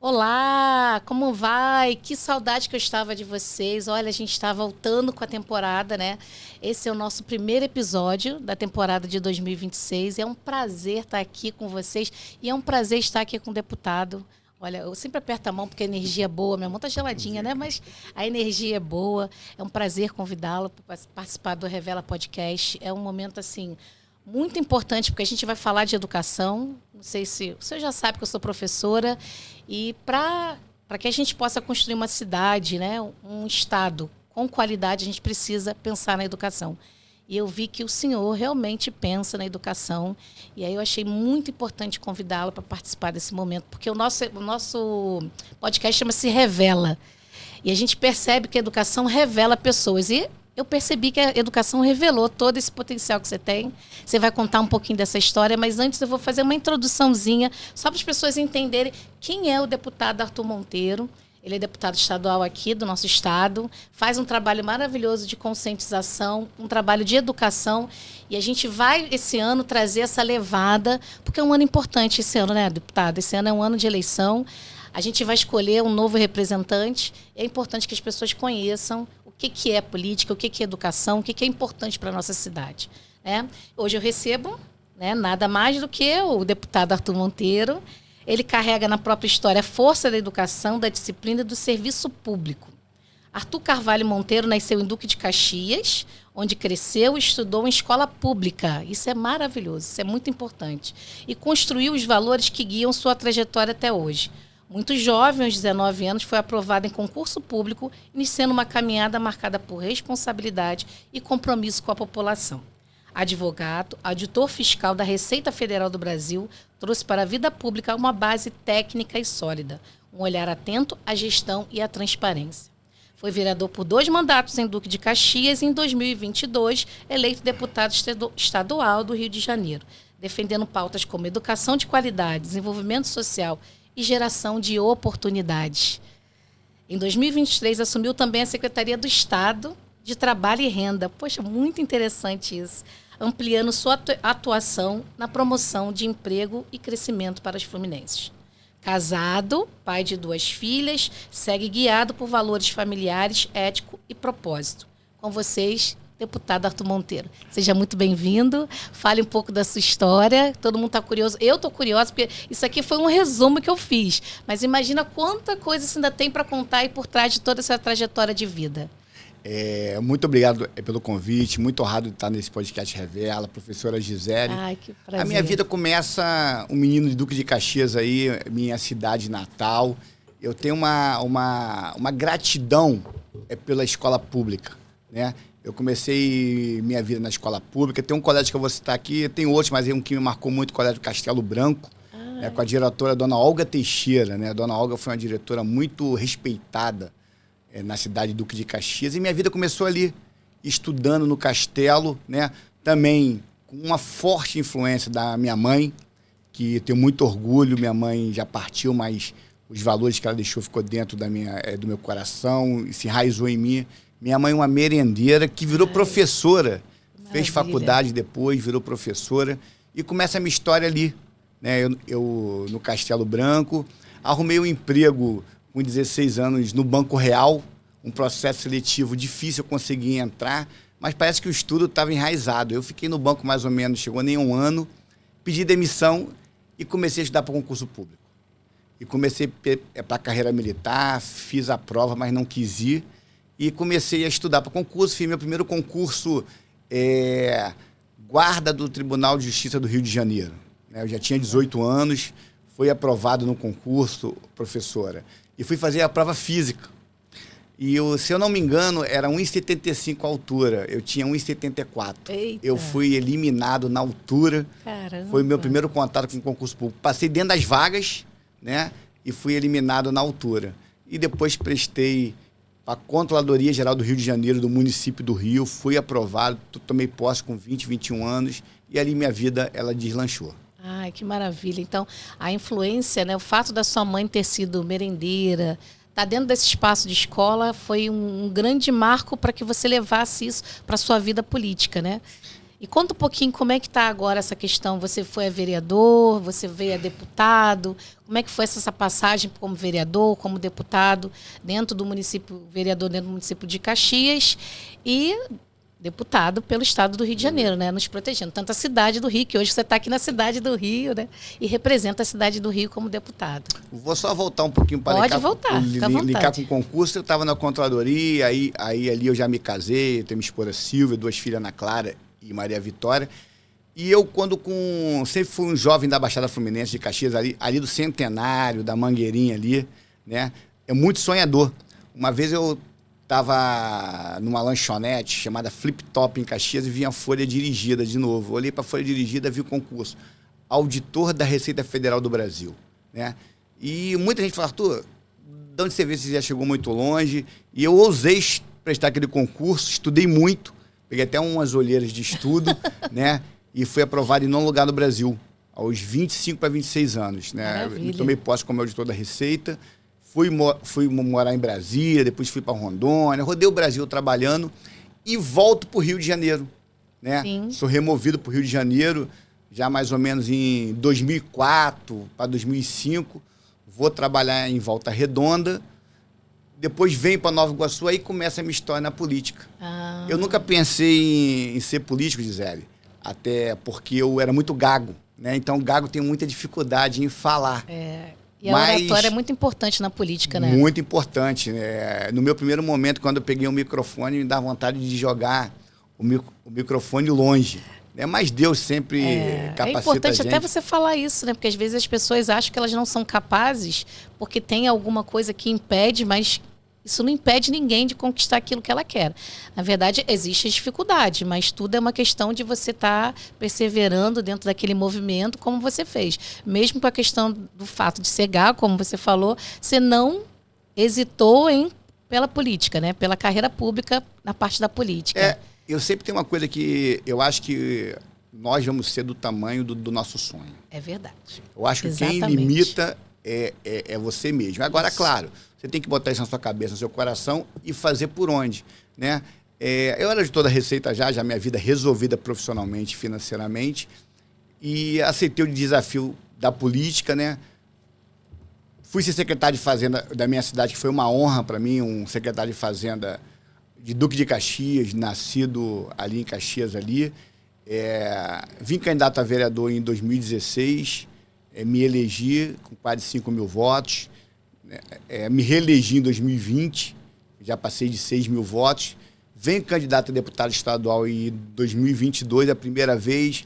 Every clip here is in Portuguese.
Olá, como vai? Que saudade que eu estava de vocês. Olha, a gente está voltando com a temporada, né? Esse é o nosso primeiro episódio da temporada de 2026. É um prazer estar aqui com vocês e é um prazer estar aqui com o deputado. Olha, eu sempre aperto a mão porque a energia é boa. Minha mão está geladinha, né? Mas a energia é boa. É um prazer convidá-lo para participar do Revela Podcast. É um momento, assim, muito importante, porque a gente vai falar de educação. Não sei se você já sabe que eu sou professora. E para que a gente possa construir uma cidade, né, um estado com qualidade, a gente precisa pensar na educação. E eu vi que o senhor realmente pensa na educação. E aí eu achei muito importante convidá-lo para participar desse momento, porque o nosso podcast chama-se Revela. E a gente percebe que a educação revela pessoas. E eu percebi que a educação revelou todo esse potencial que você tem. Você vai contar um pouquinho dessa história, mas antes eu vou fazer uma introduçãozinha, só para as pessoas entenderem quem é o deputado Arthur Monteiro. Ele é deputado estadual aqui do nosso estado, faz um trabalho maravilhoso de conscientização, um trabalho de educação, e a gente vai, esse ano, trazer essa levada, porque é um ano importante esse ano, né, deputado? Esse ano é um ano de eleição, a gente vai escolher um novo representante, é importante que as pessoas conheçam o que é política, o que é educação, o que é importante para a nossa cidade. Né? Hoje eu recebo, né, nada mais do que o deputado Arthur Monteiro. Ele carrega na própria história a força da educação, da disciplina e do serviço público. Arthur Carvalho Monteiro nasceu em Duque de Caxias, onde cresceu e estudou em escola pública. Isso é maravilhoso, isso é muito importante. E construiu os valores que guiam sua trajetória até hoje. Muito jovem, aos 19 anos, foi aprovado em concurso público, iniciando uma caminhada marcada por responsabilidade e compromisso com a população. Advogado, auditor fiscal da Receita Federal do Brasil, trouxe para a vida pública uma base técnica e sólida, um olhar atento à gestão e à transparência. Foi vereador por 2 mandatos em Duque de Caxias e, em 2022, eleito deputado estadual do Rio de Janeiro, defendendo pautas como educação de qualidade, desenvolvimento social e geração de oportunidades. Em 2023, assumiu também a Secretaria do Estado de Trabalho e Renda. Poxa, muito interessante isso. Ampliando sua atuação na promoção de emprego e crescimento para os fluminenses. Casado, pai de 2 filhas, segue guiado por valores familiares, ético e propósito. Com vocês, deputado Arthur Monteiro. Seja muito bem-vindo. Fale um pouco da sua história. Todo mundo está curioso. Eu estou curiosa, porque isso aqui foi um resumo que eu fiz. Mas imagina quanta coisa você ainda tem para contar aí por trás de toda essa trajetória de vida. Muito obrigado pelo convite, muito honrado de estar nesse podcast Revela, professora Gisele. Ai, que prazer. A minha vida começa um menino de Duque de Caxias aí, minha cidade natal. Eu tenho uma gratidão pela escola pública, né? Eu comecei minha vida na escola pública. Tem um colégio que eu vou citar aqui, tem outros, mas um que me marcou muito, o Colégio Castelo Branco, com a diretora Dona Olga Teixeira, né? A Dona Olga foi uma diretora muito respeitada na cidade de Duque de Caxias. E minha vida começou ali, estudando no Castelo, né? Também com uma forte influência da minha mãe, que tenho muito orgulho. Minha mãe já partiu, mas os valores que ela deixou ficou dentro do meu coração e se enraizou em mim. Minha mãe é uma merendeira que virou professora, fez faculdade depois, virou professora, e começa a minha história ali, né? Eu no Castelo Branco, arrumei um emprego com 16 anos no Banco Real, um processo seletivo difícil, eu consegui entrar, mas parece que o estudo estava enraizado. Eu fiquei no banco mais ou menos, chegou nem um ano, pedi demissão e comecei a estudar para concurso público. E comecei para a carreira militar, fiz a prova, mas não quis ir. E comecei a estudar para concurso, fiz meu primeiro concurso guarda do Tribunal de Justiça do Rio de Janeiro. Eu já tinha 18 anos, fui aprovado no concurso, professora. E fui fazer a prova física. E se eu não me engano, era 1,75 a altura. Eu tinha 1,74. Eu fui eliminado na altura. Caramba. Foi o meu primeiro contato com o concurso público. Passei dentro das vagas, né? E fui eliminado na altura. E depois prestei a Controladoria Geral do Rio de Janeiro, do município do Rio, fui aprovado, tomei posse com 20, 21 anos, e ali minha vida, ela deslanchou. Ai, que maravilha. Então, a influência, né, o fato da sua mãe ter sido merendeira, estar dentro desse espaço de escola, foi um grande marco para que você levasse isso para a sua vida política, né? E conta um pouquinho como é que está agora essa questão. Você foi a vereador, você veio a deputado. Como é que foi essa passagem como vereador, como deputado dentro do município, vereador dentro do município de Caxias e deputado pelo estado do Rio de Janeiro, né? Nos protegendo. Tanto a cidade do Rio, que hoje você está aqui na cidade do Rio, né? E representa a cidade do Rio como deputado. Vou só voltar um pouquinho para linkar com o concurso. Eu estava na Controladoria, aí ali eu já me casei, tenho minha esposa Silvia, 2 filhas, Ana Clara e Maria Vitória. E eu, sempre fui um jovem da Baixada Fluminense de Caxias, ali do Centenário, da Mangueirinha ali, né? É muito sonhador. Uma vez eu estava numa lanchonete chamada Flip Top em Caxias e vi a folha dirigida de novo. Olhei para a folha dirigida e vi o concurso. Auditor da Receita Federal do Brasil, né? E muita gente fala, Arthur, de onde você vê se você já chegou muito longe? E eu ousei prestar aquele concurso, estudei muito, peguei até umas olheiras de estudo, né? E fui aprovado em 9º lugar no Brasil, aos 25 para 26 anos, né? Eu tomei posse como auditor da Receita, fui morar em Brasília, depois fui para Rondônia, rodei o Brasil trabalhando e volto para o Rio de Janeiro, né? Sou removido para o Rio de Janeiro, já mais ou menos em 2004 para 2005, vou trabalhar em Volta Redonda, depois venho para Nova Iguaçu, aí começa a minha história na política. Eu nunca pensei em ser político, Gisele, até porque eu era muito gago, né? Então, gago tem muita dificuldade em falar. E a oratória é muito importante na política, né? Muito importante. No meu primeiro momento, quando eu peguei o microfone, me dá vontade de jogar o microfone longe. Mas Deus sempre capacita a gente. É importante até você falar isso, né? Porque às vezes as pessoas acham que elas não são capazes porque tem alguma coisa que impede, mas isso não impede ninguém de conquistar aquilo que ela quer. Na verdade, existe a dificuldade, mas tudo é uma questão de você estar perseverando dentro daquele movimento, como você fez. Mesmo com a questão do fato de ser gago, como você falou, você não hesitou pela política, né? Pela carreira pública na parte da política. Eu sempre tenho uma coisa que eu acho que nós vamos ser do tamanho do nosso sonho. É verdade. Eu acho que quem limita é você mesmo. Agora, claro, você tem que botar isso na sua cabeça, no seu coração e fazer por onde, né? Eu era de toda a Receita já minha vida resolvida profissionalmente, financeiramente, e aceitei o desafio da política, né? Fui ser secretário de Fazenda da minha cidade, que foi uma honra para mim, um secretário de Fazenda de Duque de Caxias, nascido ali em Caxias ali. Vim candidato a vereador em 2016, me elegi com quase 5 mil votos, me reelegi em 2020, já passei de 6 mil votos, venho candidato a deputado estadual em 2022, a primeira vez,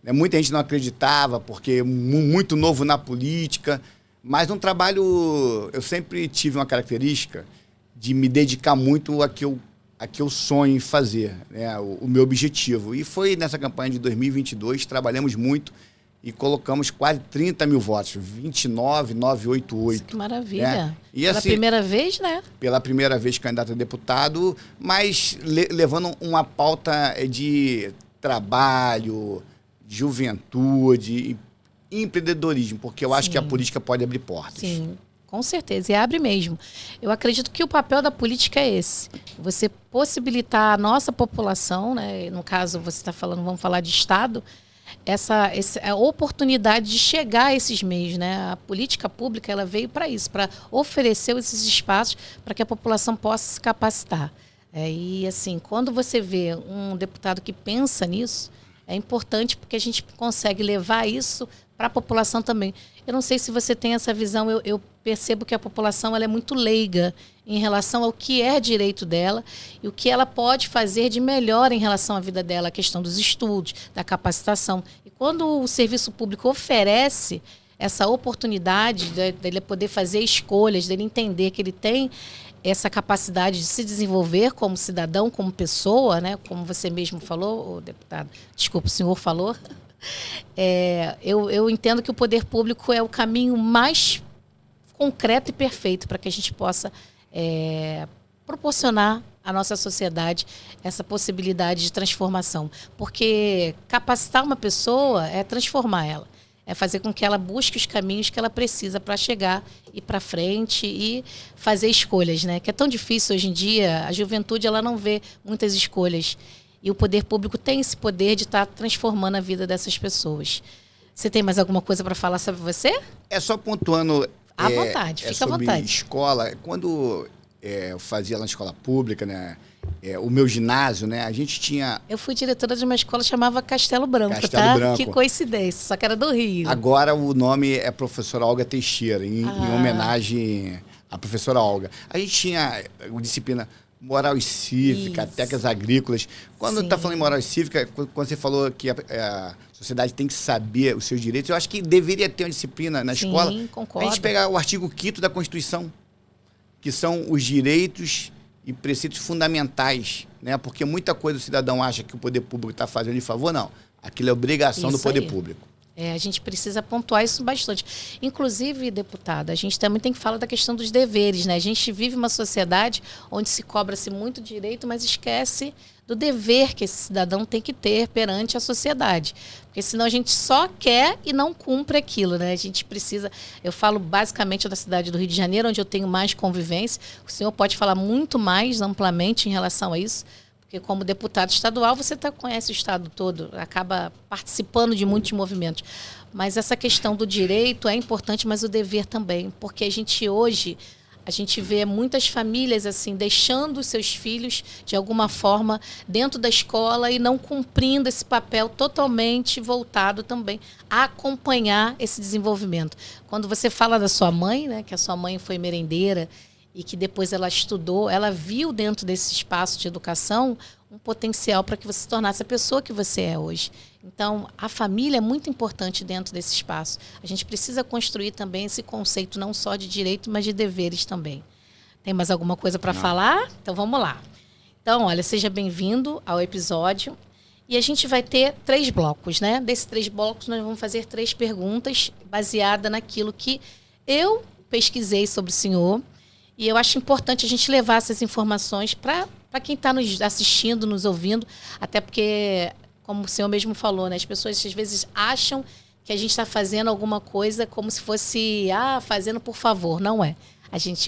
muita gente não acreditava, porque muito novo na política, mas um trabalho, eu sempre tive uma característica de me dedicar muito a que eu sonho em fazer, né, o meu objetivo. E foi nessa campanha de 2022, trabalhamos muito e colocamos quase 30 mil votos, 29.988. Que maravilha. Né? E, pela primeira vez, né? Pela primeira vez candidato a deputado, mas levando uma pauta de trabalho, juventude, empreendedorismo, porque eu acho que a política pode abrir portas. Sim. Com certeza, e abre mesmo. Eu acredito que o papel da política é esse. Você possibilitar a nossa população, né? No caso, você está falando, vamos falar de Estado, a oportunidade de chegar a esses meios, né? A política pública ela veio para isso, para oferecer esses espaços para que a população possa se capacitar. E assim, quando você vê um deputado que pensa nisso, é importante porque a gente consegue levar isso para a população também. Eu não sei se você tem essa visão, eu percebo que a população ela é muito leiga em relação ao que é direito dela e o que ela pode fazer de melhor em relação à vida dela, a questão dos estudos, da capacitação. E quando o serviço público oferece essa oportunidade dele poder fazer escolhas, dele entender que ele tem essa capacidade de se desenvolver como cidadão, como pessoa, né? Como você mesmo falou, deputado, desculpa, o senhor falou. Eu entendo que o poder público é o caminho mais concreto e perfeito para que a gente possa proporcionar à nossa sociedade essa possibilidade de transformação. Porque capacitar uma pessoa é transformar ela. É fazer com que ela busque os caminhos que ela precisa para chegar e para frente e fazer escolhas, né? Que é tão difícil hoje em dia, a juventude ela não vê muitas escolhas. E o poder público tem esse poder de estar transformando a vida dessas pessoas. Você tem mais alguma coisa para falar sobre você? É só pontuando... À vontade, fica à vontade. Escola, quando eu fazia lá na escola pública, né? O meu ginásio, né? A gente tinha... Eu fui diretora de uma escola que chamava Castelo Branco, Castelo tá? Branco. Que coincidência, só que era do Rio. Agora o nome é professora Olga Teixeira, em homenagem à professora Olga. A gente tinha disciplina moral e cívica, técnicas agrícolas. Quando está falando em moral e cívica, quando você falou que a sociedade tem que saber os seus direitos, eu acho que deveria ter uma disciplina na escola. Concordo. A gente pegar o artigo 5º da Constituição, que são os direitos e preceitos fundamentais, né? Porque muita coisa o cidadão acha que o poder público está fazendo de favor, não. Aquilo é obrigação do poder público. A gente precisa pontuar isso bastante. Inclusive, deputada, a gente também tem que falar da questão dos deveres, né? A gente vive uma sociedade onde se cobra-se muito direito, mas esquece do dever que esse cidadão tem que ter perante a sociedade. Porque senão a gente só quer e não cumpre aquilo, né? A gente precisa... Eu falo basicamente da cidade do Rio de Janeiro, onde eu tenho mais convivência. O senhor pode falar muito mais amplamente em relação a isso. Porque como deputado estadual, você conhece o estado todo, acaba participando de muitos movimentos. Mas essa questão do direito é importante, mas o dever também. Porque a gente hoje, vê muitas famílias assim deixando os seus filhos, de alguma forma, dentro da escola e não cumprindo esse papel totalmente voltado também a acompanhar esse desenvolvimento. Quando você fala da sua mãe, né, que a sua mãe foi merendeira, e que depois ela estudou, ela viu dentro desse espaço de educação um potencial para que você se tornasse a pessoa que você é hoje. Então, a família é muito importante dentro desse espaço. A gente precisa construir também esse conceito não só de direito, mas de deveres também. Tem mais alguma coisa para falar? Então, vamos lá. Então, olha, seja bem-vindo ao episódio. E a gente vai ter 3 blocos, né? Desses 3 blocos, nós vamos fazer 3 perguntas baseadas naquilo que eu pesquisei sobre o senhor. E eu acho importante a gente levar essas informações para quem está nos assistindo, nos ouvindo, até porque, como o senhor mesmo falou, né, as pessoas às vezes acham que a gente está fazendo alguma coisa como se fosse, fazendo por favor. Não é.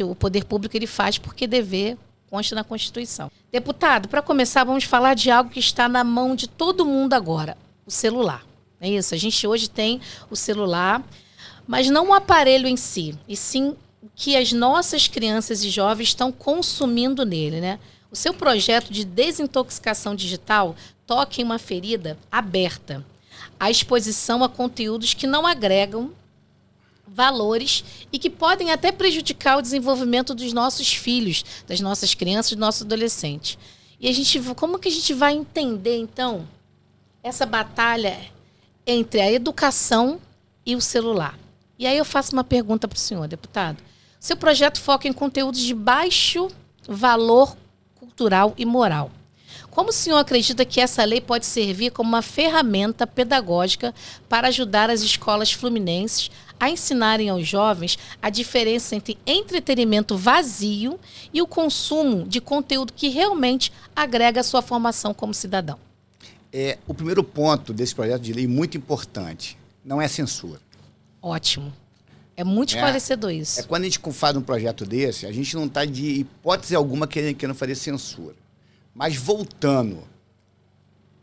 O poder público ele faz porque dever consta na Constituição. Deputado, para começar, vamos falar de algo que está na mão de todo mundo agora, o celular. É isso, a gente hoje tem o celular, mas não o aparelho em si, e sim que as nossas crianças e jovens estão consumindo nele, né? O seu projeto de desintoxicação digital toca em uma ferida aberta. A exposição a conteúdos que não agregam valores e que podem até prejudicar o desenvolvimento dos nossos filhos, das nossas crianças, dos nossos adolescentes. E como que a gente vai entender, então, essa batalha entre a educação e o celular? E aí eu faço uma pergunta para o senhor, deputado. Seu projeto foca em conteúdos de baixo valor cultural e moral. Como o senhor acredita que essa lei pode servir como uma ferramenta pedagógica para ajudar as escolas fluminenses a ensinarem aos jovens a diferença entre entretenimento vazio e o consumo de conteúdo que realmente agrega a sua formação como cidadão? O primeiro ponto desse projeto de lei, muito importante, não é censura. Ótimo. É muito esclarecedor isso. Quando a gente faz um projeto desse, a gente não está de hipótese alguma querendo fazer censura. Mas voltando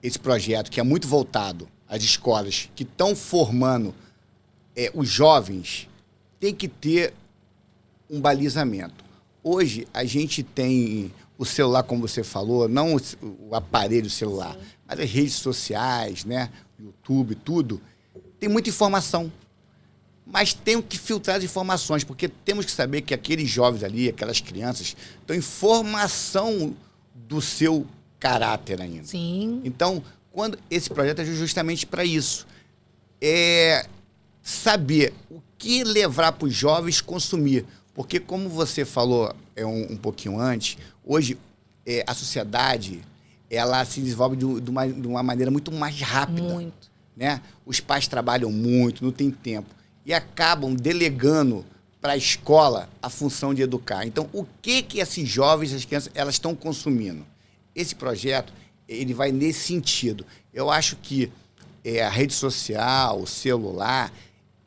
esse projeto, que é muito voltado às escolas que estão formando os jovens, tem que ter um balizamento. Hoje, a gente tem o celular, como você falou, não o aparelho celular, mas as redes sociais, né? YouTube, tudo. Tem muita informação. Mas tem que filtrar as informações, porque temos que saber que aqueles jovens ali, aquelas crianças, estão em formação do seu caráter ainda. Sim. Então, quando esse projeto é justamente para isso. É saber o que levar para os jovens consumir. Porque, como você falou um pouquinho antes, hoje a sociedade ela se desenvolve de uma maneira muito mais rápida. Muito. Né? Os pais trabalham muito, não tem tempo. E acabam delegando para a escola a função de educar. Então, o que esses jovens, as crianças, elas estão consumindo? Esse projeto, ele vai nesse sentido. Eu acho que a rede social, o celular,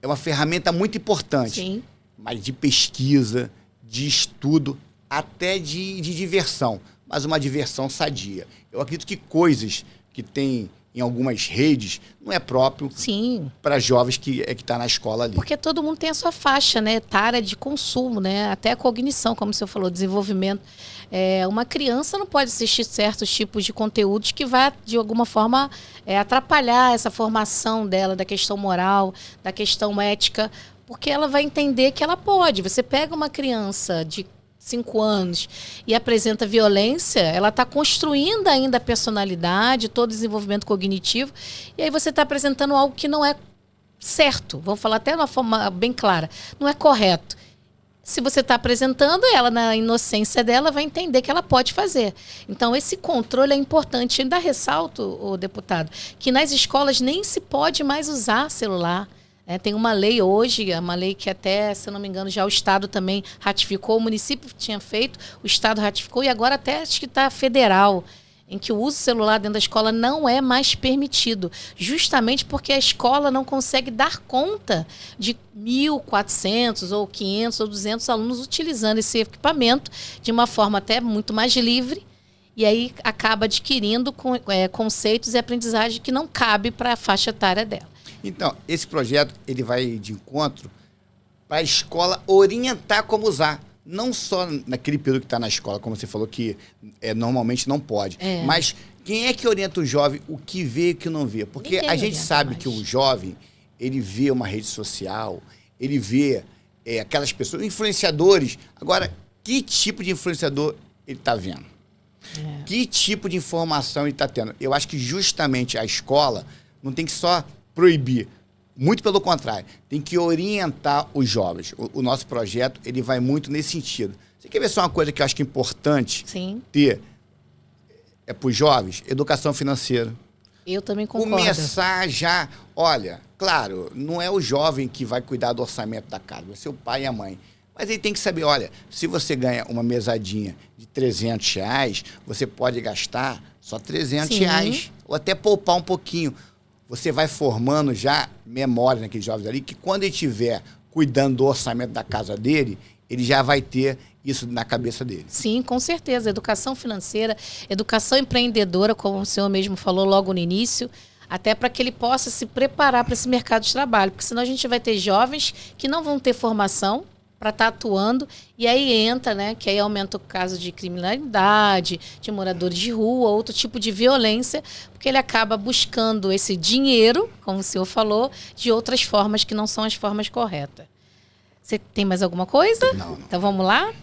é uma ferramenta muito importante. Sim. Mas de pesquisa, de estudo, até de diversão. mas uma diversão sadia. Eu acredito que coisas que tem em algumas redes não é próprio para jovens que tá na escola ali. Porque todo mundo tem a sua faixa, né, etária de consumo, né, até a cognição, como você falou, desenvolvimento. Uma criança não pode assistir certos tipos de conteúdos que vai, de alguma forma, atrapalhar essa formação dela, da questão moral, da questão ética, porque ela vai entender que ela pode. Você pega uma criança de 5 anos e apresenta violência, ela está construindo ainda a personalidade, todo o desenvolvimento cognitivo, e aí você está apresentando algo que não é certo. Vamos falar até de uma forma bem clara. Não é correto. Se você está apresentando, ela, na inocência dela, vai entender que ela pode fazer. Então, esse controle é importante. Ainda ressalto, o deputado, que nas escolas nem se pode mais usar celular. Tem uma lei hoje, uma lei que até, se eu não me engano, já o Estado também ratificou, o município tinha feito, o Estado ratificou e agora até acho que está federal, em que o uso celular dentro da escola não é mais permitido, justamente porque a escola não consegue dar conta de 1.400 ou 500 ou 200 alunos utilizando esse equipamento de uma forma até muito mais livre, e aí acaba adquirindo conceitos e aprendizagem que não cabe para a faixa etária dela. Então, esse projeto ele vai de encontro para a escola orientar como usar. Não só naquele período que está na escola, como você falou, que normalmente não pode. Mas quem é que orienta o jovem o que vê e o que não vê? Porque a gente sabe que o jovem, ele vê uma rede social, ele vê aquelas pessoas, influenciadores. Agora, que tipo de influenciador ele está vendo? Que tipo de informação ele está tendo? Eu acho que justamente a escola não tem que só proibir. Muito pelo contrário, tem que orientar os jovens. O nosso projeto ele vai muito nesse sentido. Você quer ver só uma coisa que eu acho que é importante ter para os jovens? Educação financeira. Eu também concordo. Começar já... Olha, claro, não é o jovem que vai cuidar do orçamento da casa, vai ser o pai e a mãe. Mas ele tem que saber, olha, se você ganha uma mesadinha de R$300, você pode gastar só R$300, ou até poupar um pouquinho. Você vai formando já memória naqueles jovens ali, que quando ele estiver cuidando do orçamento da casa dele, ele já vai ter isso na cabeça dele. Sim, com certeza. Educação financeira, educação empreendedora, como o senhor mesmo falou logo no início, até para que ele possa se preparar para esse mercado de trabalho, porque senão a gente vai ter jovens que não vão ter formação para estar atuando, e aí entra, né, que aí aumenta o caso de criminalidade, de moradores de rua, outro tipo de violência, porque ele acaba buscando esse dinheiro, como o senhor falou, de outras formas que não são as formas corretas. Você tem mais alguma coisa? Não. Então vamos lá?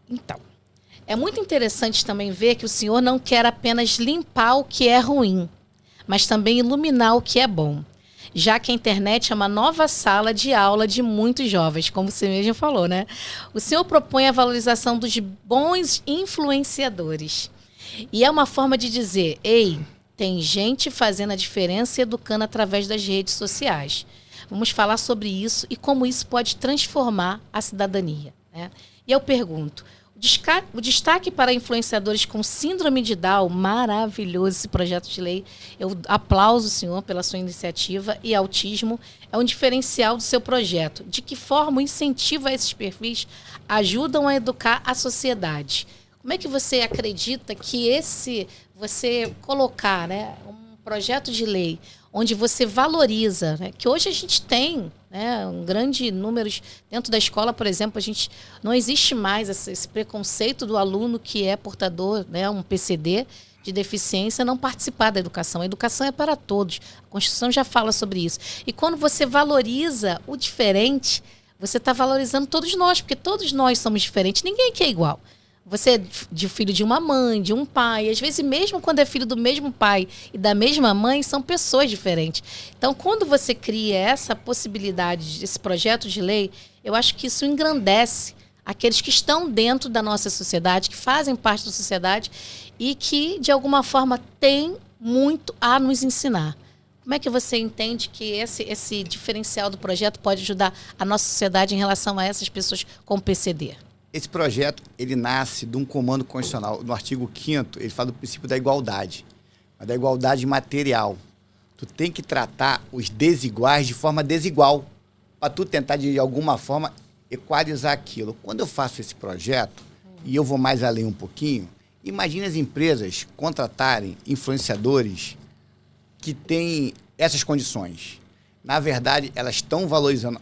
Então, é muito interessante também ver que o senhor não quer apenas limpar o que é ruim, mas também iluminar o que é bom, já que a internet é uma nova sala de aula de muitos jovens, como você mesmo falou, né? O senhor propõe a valorização dos bons influenciadores. E é uma forma de dizer, ei, tem gente fazendo a diferença e educando através das redes sociais. Vamos falar sobre isso e como isso pode transformar a cidadania, né? E eu pergunto, o destaque para influenciadores com síndrome de Down, maravilhoso esse projeto de lei. Eu aplauso o senhor pela sua iniciativa, e autismo é um diferencial do seu projeto. De que forma o incentivo a esses perfis ajudam a educar a sociedade? Como é que você acredita que você colocar, né, um projeto de lei onde você valoriza, né, que hoje a gente tem, né, um grande número dentro da escola, por exemplo, não existe mais esse preconceito do aluno que é portador, né, um PCD de deficiência, não participar da educação. A educação é para todos. A Constituição já fala sobre isso. E quando você valoriza o diferente, você está valorizando todos nós, porque todos nós somos diferentes. Ninguém aqui é igual. Você é de filho de uma mãe, de um pai. Às vezes, mesmo quando é filho do mesmo pai e da mesma mãe, são pessoas diferentes. Então, quando você cria essa possibilidade, esse projeto de lei, eu acho que isso engrandece aqueles que estão dentro da nossa sociedade, que fazem parte da sociedade e que, de alguma forma, têm muito a nos ensinar. Como é que você entende que esse diferencial do projeto pode ajudar a nossa sociedade em relação a essas pessoas com PCD? Esse projeto, ele nasce de um comando constitucional. No artigo 5º, ele fala do princípio da igualdade, mas da igualdade material. Tu tem que tratar os desiguais de forma desigual, para tu tentar, de alguma forma, equalizar aquilo. Quando eu faço esse projeto, e eu vou mais além um pouquinho, Imagine as empresas contratarem influenciadores que têm essas condições. Na verdade, elas estão valorizando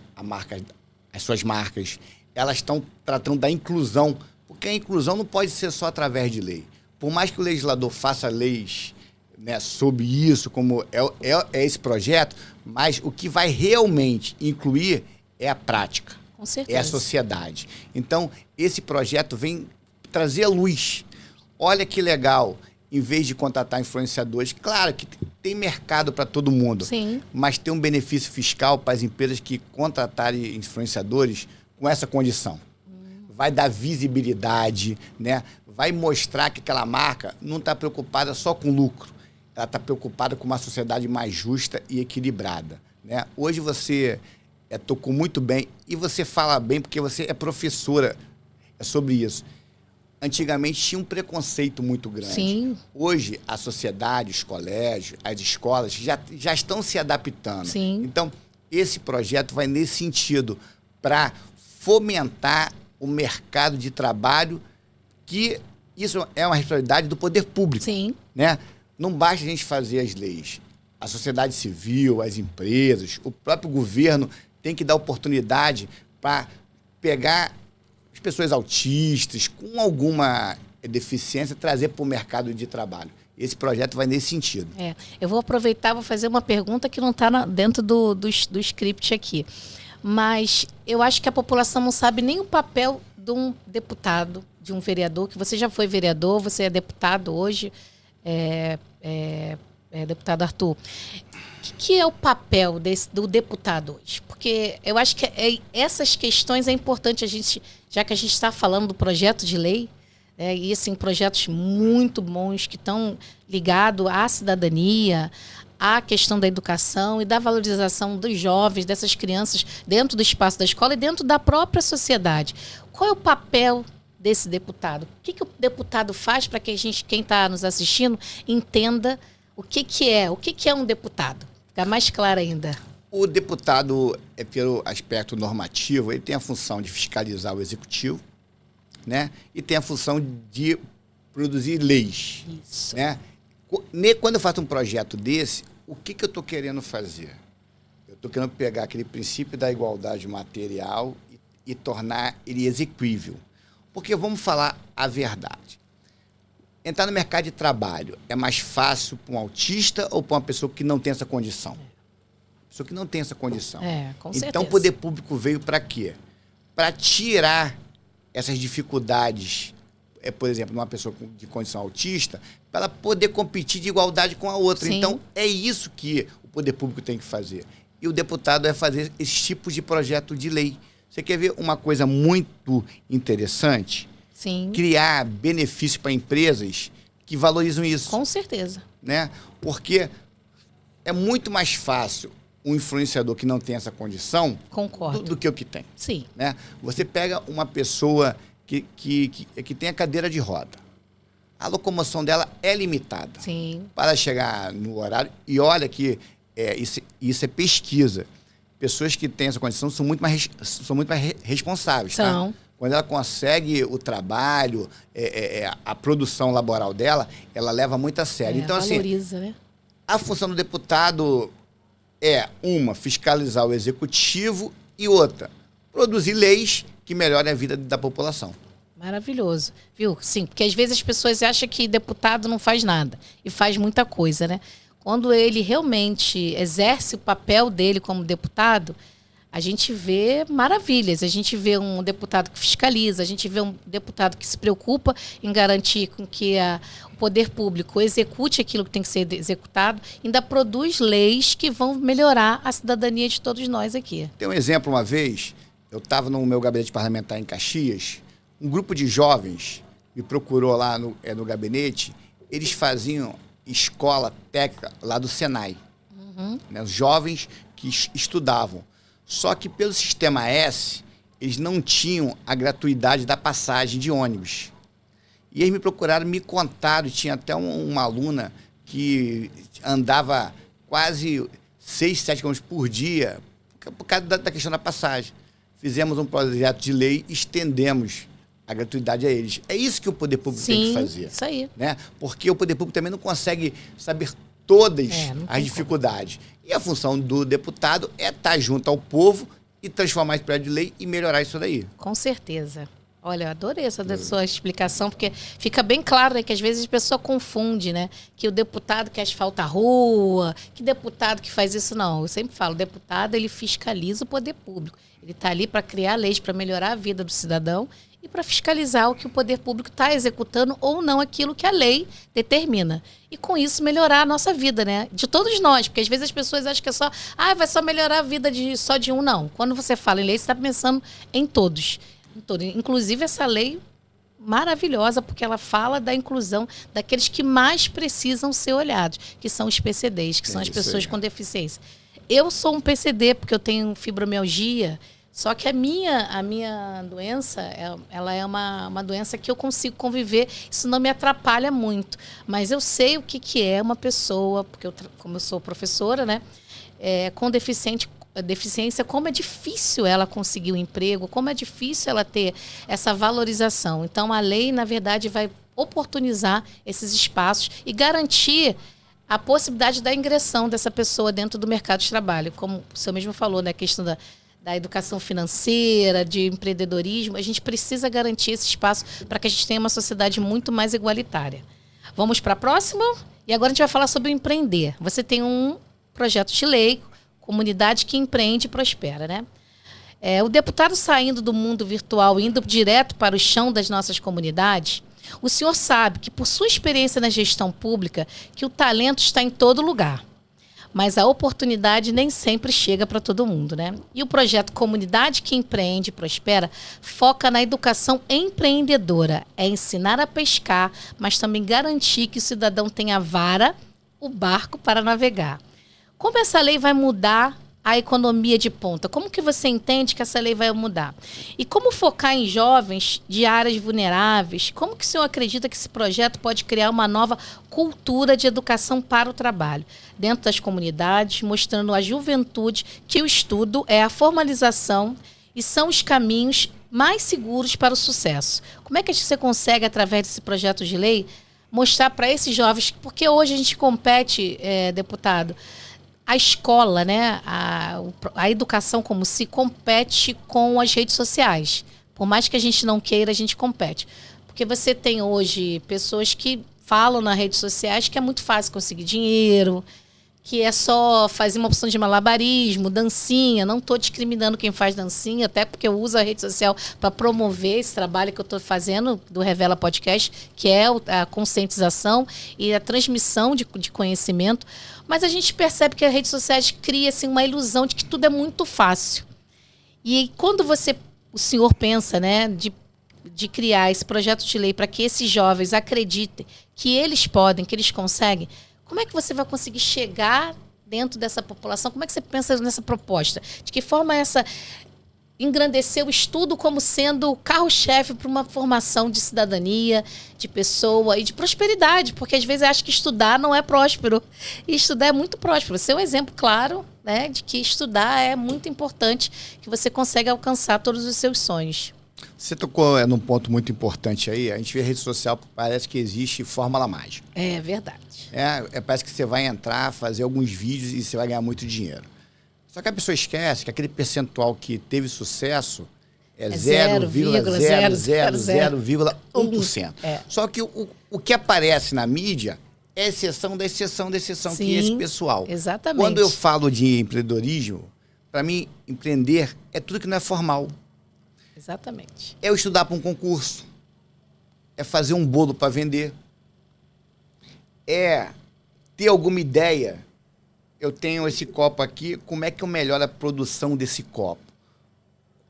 as suas marcas, elas estão tratando da inclusão, porque a inclusão não pode ser só através de lei. Por mais que o legislador faça leis, né, sobre isso, como é esse projeto, mas o que vai realmente incluir é a prática. Com certeza. É a sociedade. Então, esse projeto vem trazer a luz. Olha que legal, em vez de contratar influenciadores, claro que tem mercado para todo mundo, Sim. mas tem um benefício fiscal para as empresas que contratarem influenciadores com essa condição. Vai dar visibilidade, né? Vai mostrar que aquela marca não está preocupada só com lucro, ela está preocupada com uma sociedade mais justa e equilibrada, né? Hoje você tocou muito bem e você fala bem porque você é professora sobre isso. Antigamente tinha um preconceito muito grande. Sim. Hoje a sociedade, os colégios, as escolas já estão se adaptando. Sim. Então, esse projeto vai nesse sentido, para fomentar o mercado de trabalho, que isso é uma responsabilidade do poder público. Sim. Né? Não basta a gente fazer as leis. A sociedade civil, as empresas, o próprio governo tem que dar oportunidade para pegar as pessoas autistas, com alguma deficiência, trazer para o mercado de trabalho. Esse projeto vai nesse sentido. Eu vou aproveitar, vou fazer uma pergunta que não está dentro do script aqui. Mas eu acho que a população não sabe nem o papel de um deputado, de um vereador, que você já foi vereador, você é deputado hoje, deputado Arthur. O que é o papel do deputado hoje? Porque eu acho que essas questões é importante a gente, já que a gente está falando do projeto de lei, e assim, projetos muito bons que estão ligados à cidadania, à questão da educação e da valorização dos jovens, dessas crianças, dentro do espaço da escola e dentro da própria sociedade. Qual é o papel desse deputado? O que o deputado faz para que quem está nos assistindo, entenda o que é um deputado? Ficar mais claro ainda. O deputado, pelo aspecto normativo, ele tem a função de fiscalizar o executivo, né? E tem a função de produzir leis. Isso. Né? Quando eu faço um projeto desse, o que eu estou querendo fazer? Eu estou querendo pegar aquele princípio da igualdade material e tornar ele execuível. Porque vamos falar a verdade. Entrar no mercado de trabalho é mais fácil para um autista ou para uma pessoa que não tem essa condição? Pessoa que não tem essa condição. Com certeza. Então, o poder público veio para quê? Para tirar essas dificuldades, por exemplo, numa pessoa de condição autista, para ela poder competir de igualdade com a outra. Sim. Então, é isso que o poder público tem que fazer. E o deputado é fazer esses tipos de projeto de lei. Você quer ver uma coisa muito interessante? Sim. Criar benefícios para empresas que valorizam isso. Com certeza. Né? Porque é muito mais fácil um influenciador que não tem essa condição do que o que tem. Sim. Né? Você pega uma pessoa que tem a cadeira de roda. A locomoção dela é limitada. Sim. Para chegar no horário. E olha que isso é pesquisa. Pessoas que têm essa condição são muito mais responsáveis. São. Tá? Quando ela consegue o trabalho, a produção laboral dela, ela leva muito a sério. Então, valoriza, assim, né? A função do deputado é, fiscalizar o executivo e outra, produzir leis que melhorem a vida da população. Maravilhoso. Viu? Sim, porque às vezes as pessoas acham que deputado não faz nada e faz muita coisa, né? Quando ele realmente exerce o papel dele como deputado, a gente vê maravilhas. A gente vê um deputado que fiscaliza, a gente vê um deputado que se preocupa em garantir com que o poder público execute aquilo que tem que ser executado, ainda produz leis que vão melhorar a cidadania de todos nós aqui. Tem um exemplo, uma vez, eu estava no meu gabinete parlamentar em Caxias, um grupo de jovens me procurou lá no gabinete, eles faziam escola técnica lá do Senai. Né, os jovens que estudavam. Só que pelo Sistema S, eles não tinham a gratuidade da passagem de ônibus. E eles me procuraram, me contaram, tinha até uma aluna que andava quase 6, 7 quilômetros por dia por causa da questão da passagem. Fizemos um projeto de lei, estendemos a gratuidade a eles. É isso que o poder público tem que fazer. Isso aí. Né? Porque o poder público também não consegue saber todas as dificuldades. E a função do deputado é estar junto ao povo e transformar esse projeto de lei e melhorar isso daí. Com certeza. Olha, eu adorei essa sua explicação, porque fica bem claro, né, que às vezes a pessoa confunde, né? Que o deputado que asfalta a rua, que deputado que faz isso, não. Eu sempre falo, o deputado, ele fiscaliza o poder público. Ele está ali para criar leis, para melhorar a vida do cidadão e para fiscalizar o que o poder público está executando ou não aquilo que a lei determina. E com isso melhorar a nossa vida, né? De todos nós, porque às vezes as pessoas acham que é só, vai só melhorar a vida só de um, não. Quando você fala em lei, você está pensando em todos. Inclusive essa lei maravilhosa, porque ela fala da inclusão daqueles que mais precisam ser olhados, que são os PCDs, que são as pessoas com deficiência. Eu sou um PCD porque eu tenho fibromialgia, só que a minha doença, ela é uma doença que eu consigo conviver, isso não me atrapalha muito. Mas eu sei o que é uma pessoa, porque como eu sou professora, né, com deficiência, como é difícil ela conseguir um emprego, como é difícil ela ter essa valorização. Então, a lei, na verdade, vai oportunizar esses espaços e garantir a possibilidade da ingressão dessa pessoa dentro do mercado de trabalho. Como o senhor mesmo falou, né, a questão da educação financeira, de empreendedorismo, a gente precisa garantir esse espaço para que a gente tenha uma sociedade muito mais igualitária. Vamos para a próxima? E agora a gente vai falar sobre empreender. Você tem um projeto de lei, Comunidade que Empreende e Prospera, né? O deputado saindo do mundo virtual, indo direto para o chão das nossas comunidades, o senhor sabe que, por sua experiência na gestão pública, que o talento está em todo lugar. Mas a oportunidade nem sempre chega para todo mundo, né? E o projeto Comunidade que Empreende e Prospera foca na educação empreendedora. É ensinar a pescar, mas também garantir que o cidadão tenha a vara, o barco para navegar. Como essa lei vai mudar a economia de ponta? Como que você entende que essa lei vai mudar? E como focar em jovens de áreas vulneráveis? Como que o senhor acredita que esse projeto pode criar uma nova cultura de educação para o trabalho dentro das comunidades, mostrando à juventude que o estudo é a formalização e são os caminhos mais seguros para o sucesso? Como é que você consegue, através desse projeto de lei, mostrar para esses jovens, porque hoje a gente compete, deputado, a escola, né, a educação como se compete com as redes sociais. Por mais que a gente não queira, a gente compete. Porque você tem hoje pessoas que falam nas redes sociais que é muito fácil conseguir dinheiro, que é só fazer uma opção de malabarismo, dancinha. Não estou discriminando quem faz dancinha, até porque eu uso a rede social para promover esse trabalho que eu estou fazendo do Revela Podcast, que é a conscientização e a transmissão de conhecimento. Mas a gente percebe que as redes sociais criam assim, uma ilusão de que tudo é muito fácil. E quando o senhor pensa, né, de criar esse projeto de lei para que esses jovens acreditem que eles podem, que eles conseguem, como é que você vai conseguir chegar dentro dessa população? Como é que você pensa nessa proposta? De que forma engrandecer o estudo como sendo o carro-chefe para uma formação de cidadania, de pessoa e de prosperidade? Porque às vezes eu acho que estudar não é próspero. E estudar é muito próspero. Você é um exemplo claro, né, de que estudar é muito importante, que você consegue alcançar todos os seus sonhos. Você tocou num ponto muito importante aí. A gente vê a rede social, parece que existe fórmula mágica. É verdade. Parece que você vai entrar, fazer alguns vídeos e você vai ganhar muito dinheiro. Só que a pessoa esquece que aquele percentual que teve sucesso é 0,000,1%. Só que o que aparece na mídia é exceção da exceção da exceção. Sim, que é esse pessoal. Exatamente. Quando eu falo de empreendedorismo, para mim, empreender é tudo que não é formal. Exatamente. É eu estudar para um concurso, é fazer um bolo para vender, é ter alguma ideia. Eu tenho esse copo aqui, como é que eu melhoro a produção desse copo?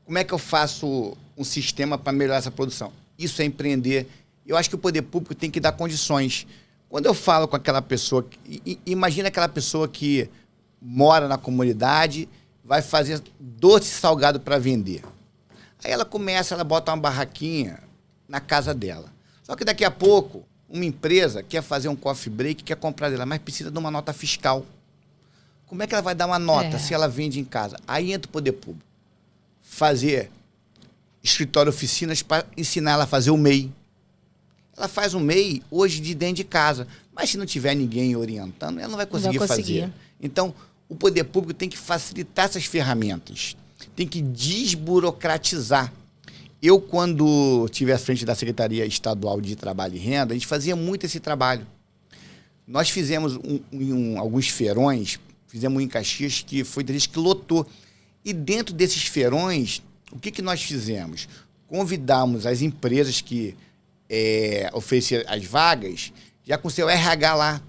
Como é que eu faço um sistema para melhorar essa produção? Isso é empreender. Eu acho que o poder público tem que dar condições. Quando eu falo com aquela pessoa, imagina aquela pessoa que mora na comunidade, vai fazer doce salgado para vender. Aí ela bota uma barraquinha na casa dela. Só que daqui a pouco, uma empresa quer fazer um coffee break, quer comprar dela, mas precisa de uma nota fiscal. Como é que ela vai dar uma nota se ela vende em casa? Aí entra o poder público. escritório, oficinas para ensinar ela a fazer o MEI. Ela faz o MEI hoje de dentro de casa. Mas se não tiver ninguém orientando, ela não vai conseguir fazer. Então, o poder público tem que facilitar essas ferramentas. Tem que desburocratizar. Eu, quando estive à frente da Secretaria Estadual de Trabalho e Renda, a gente fazia muito esse trabalho. Nós fizemos alguns feirões, fizemos um em Caxias, que foi triste, que lotou. E dentro desses feirões, o que nós fizemos? Convidamos as empresas que ofereciam as vagas, já com seu RH lá.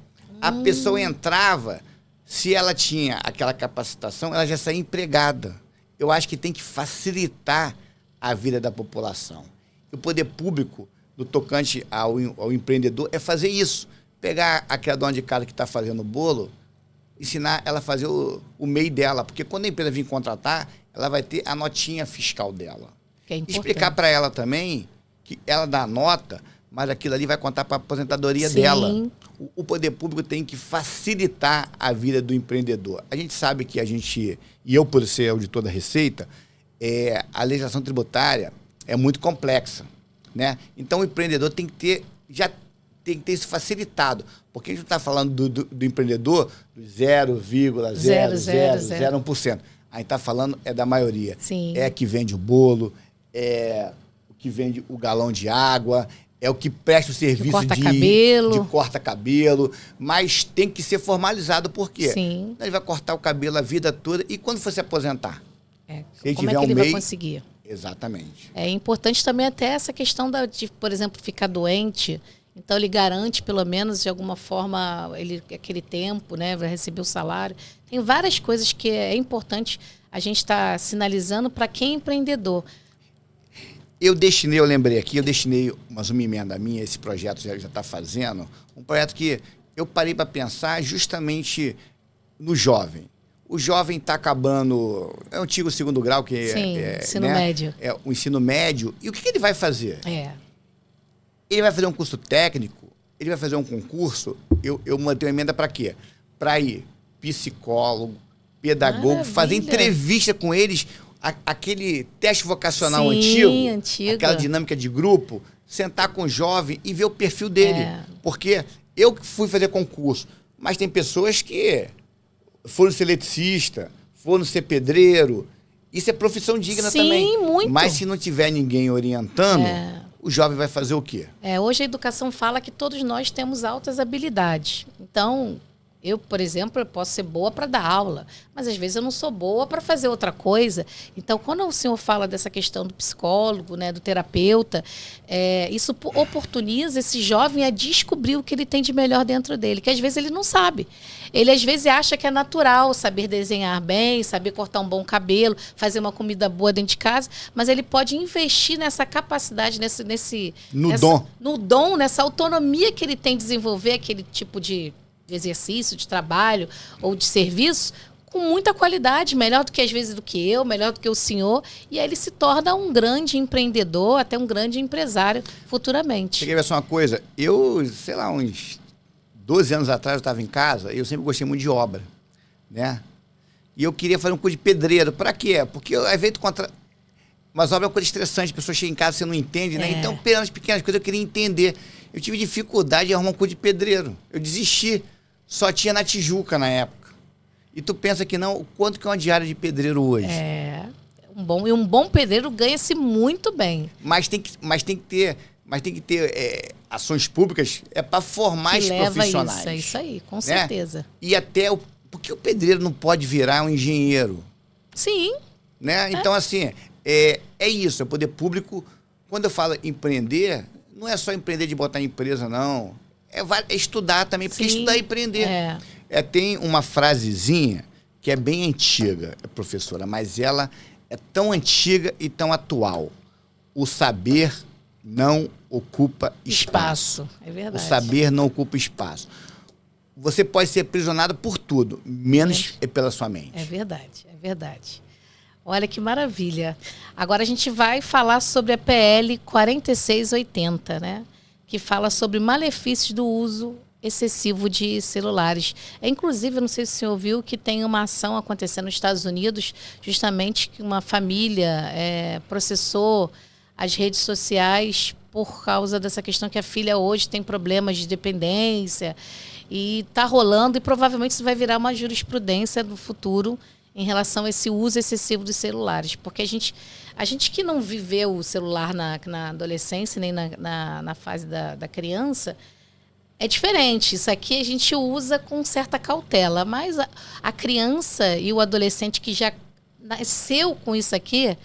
A pessoa entrava, se ela tinha aquela capacitação, ela já saía empregada. Eu acho que tem que facilitar a vida da população. E o poder público, no tocante ao empreendedor, é fazer isso. Pegar aquela dona de casa que está fazendo o bolo, ensinar ela a fazer o MEI dela. Porque quando a empresa vir contratar, ela vai ter a notinha fiscal dela. Que é importante. Explicar para ela também que ela dá a nota, mas aquilo ali vai contar para a aposentadoria Sim. dela. O poder público tem que facilitar a vida do empreendedor. A gente sabe que e eu por ser auditor da Receita, a legislação tributária é muito complexa, né? Então o empreendedor tem que ter isso facilitado, porque a gente não está falando do empreendedor do 0,0001%. A gente está falando da maioria. Sim. É que vende o bolo, é o que vende o galão de água, é o que presta o serviço de corta-cabelo, mas tem que ser formalizado, por quê? Sim. Ele vai cortar o cabelo a vida toda e quando for se aposentar? Como é que ele vai conseguir? Exatamente. É importante também até essa questão de, por exemplo, ficar doente. Então, ele garante, pelo menos, de alguma forma, aquele tempo, né? Vai receber o salário. Tem várias coisas que é importante a gente estar sinalizando para quem é empreendedor. Eu lembrei aqui, mais uma emenda minha, esse projeto já está fazendo, um projeto que eu parei para pensar justamente no jovem. O jovem está acabando, é o antigo segundo grau, que ensino médio. É o ensino médio. E o que ele vai fazer? Ele vai fazer um curso técnico, ele vai fazer um concurso. Eu mandei uma emenda para quê? Para ir psicólogo, pedagogo, Maravilha. Fazer entrevista com eles, aquele teste vocacional antigo, aquela dinâmica de grupo, sentar com o jovem e ver o perfil dele. Porque eu fui fazer concurso, mas tem pessoas que foram ser eletricista, foram ser pedreiro. Isso é profissão digna também. Sim, muito. Mas se não tiver ninguém orientando, o jovem vai fazer o quê? Hoje a educação fala que todos nós temos altas habilidades. Então, eu, por exemplo, eu posso ser boa para dar aula, mas às vezes eu não sou boa para fazer outra coisa. Então, quando o senhor fala dessa questão do psicólogo, né, do terapeuta, isso oportuniza esse jovem a descobrir o que ele tem de melhor dentro dele, que às vezes ele não sabe. Ele às vezes acha que é natural saber desenhar bem, saber cortar um bom cabelo, fazer uma comida boa dentro de casa, mas ele pode investir nessa capacidade, no dom, nessa autonomia que ele tem de desenvolver aquele tipo de exercício, de trabalho ou de serviço com muita qualidade, melhor do que às vezes do que eu, melhor do que o senhor, e aí ele se torna um grande empreendedor, até um grande empresário futuramente. Você quer ver só uma coisa? Eu, sei lá, uns 12 anos atrás eu estava em casa e eu sempre gostei muito de obra, né? E eu queria fazer um curso de pedreiro. Para quê? Porque às vezes mas obra é uma coisa estressante, a pessoa chega em casa e você não entende, né? Então, pelas pequenas coisas eu queria entender. Eu tive dificuldade de arrumar um curso de pedreiro. Eu desisti. Só tinha na Tijuca na época. E tu pensa que não, quanto que é uma diária de pedreiro hoje? Um bom pedreiro ganha-se muito bem. Mas tem que ter ações públicas para formar esses profissionais. É isso aí, com certeza. E até porque o pedreiro não pode virar um engenheiro? Sim. Né? Então, assim, é isso, é o poder público. Quando eu falo empreender, não é só empreender de botar em empresa, não. É estudar também, porque estudar é empreender. Tem uma frasezinha que é bem antiga, professora, mas ela é tão antiga e tão atual. O saber não ocupa espaço. É verdade. O saber não ocupa espaço. Você pode ser aprisionado por tudo, menos pela sua mente. É verdade, é verdade. Olha que maravilha. Agora a gente vai falar sobre a PL 4680, né? Que fala sobre malefícios do uso excessivo de celulares. Inclusive, eu não sei se o senhor viu que tem uma ação acontecendo nos Estados Unidos, justamente que uma família processou as redes sociais por causa dessa questão que a filha hoje tem problemas de dependência e está rolando, e provavelmente isso vai virar uma jurisprudência no futuro em relação a esse uso excessivo dos celulares. Porque a gente que não viveu o celular na adolescência, nem na fase da criança, é diferente. Isso aqui a gente usa com certa cautela, mas a criança e o adolescente que já nasceu com isso aqui,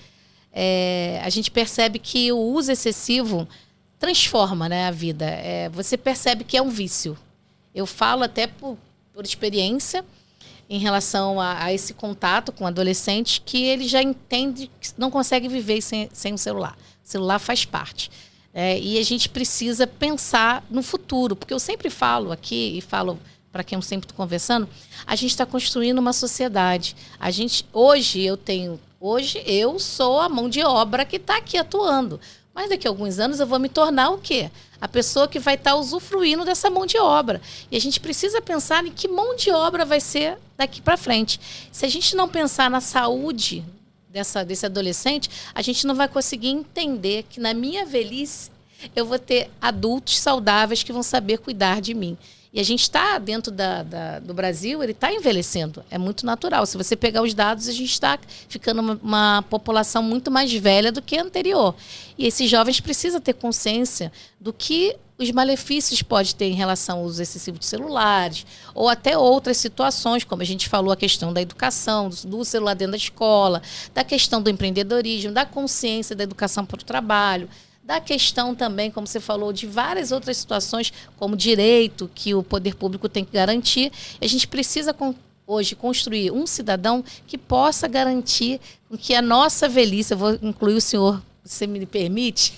a gente percebe que o uso excessivo transforma, né, a vida. Você percebe que é um vício. Eu falo até por experiência em relação a esse contato com adolescentes, que ele já entende que não consegue viver sem o celular. O celular faz parte. E a gente precisa pensar no futuro, porque eu sempre falo aqui, e falo para quem eu sempre estou conversando, a gente está construindo uma sociedade. Hoje eu sou a mão de obra que está aqui atuando. Mas daqui a alguns anos eu vou me tornar o quê? A pessoa que vai estar usufruindo dessa mão de obra. E a gente precisa pensar em que mão de obra vai ser daqui para frente. Se a gente não pensar na saúde desse adolescente, a gente não vai conseguir entender que na minha velhice eu vou ter adultos saudáveis que vão saber cuidar de mim. E a gente está dentro do Brasil, ele está envelhecendo. É muito natural. Se você pegar os dados, a gente está ficando uma população muito mais velha do que a anterior. E esses jovens precisam ter consciência do que os malefícios pode ter em relação ao uso excessivo de celulares, ou até outras situações, como a gente falou, a questão da educação, do celular dentro da escola, da questão do empreendedorismo, da consciência da educação para o trabalho, da questão também, como você falou, de várias outras situações, como direito que o poder público tem que garantir. A gente precisa hoje construir um cidadão que possa garantir que a nossa velhice, eu vou incluir o senhor, você me permite,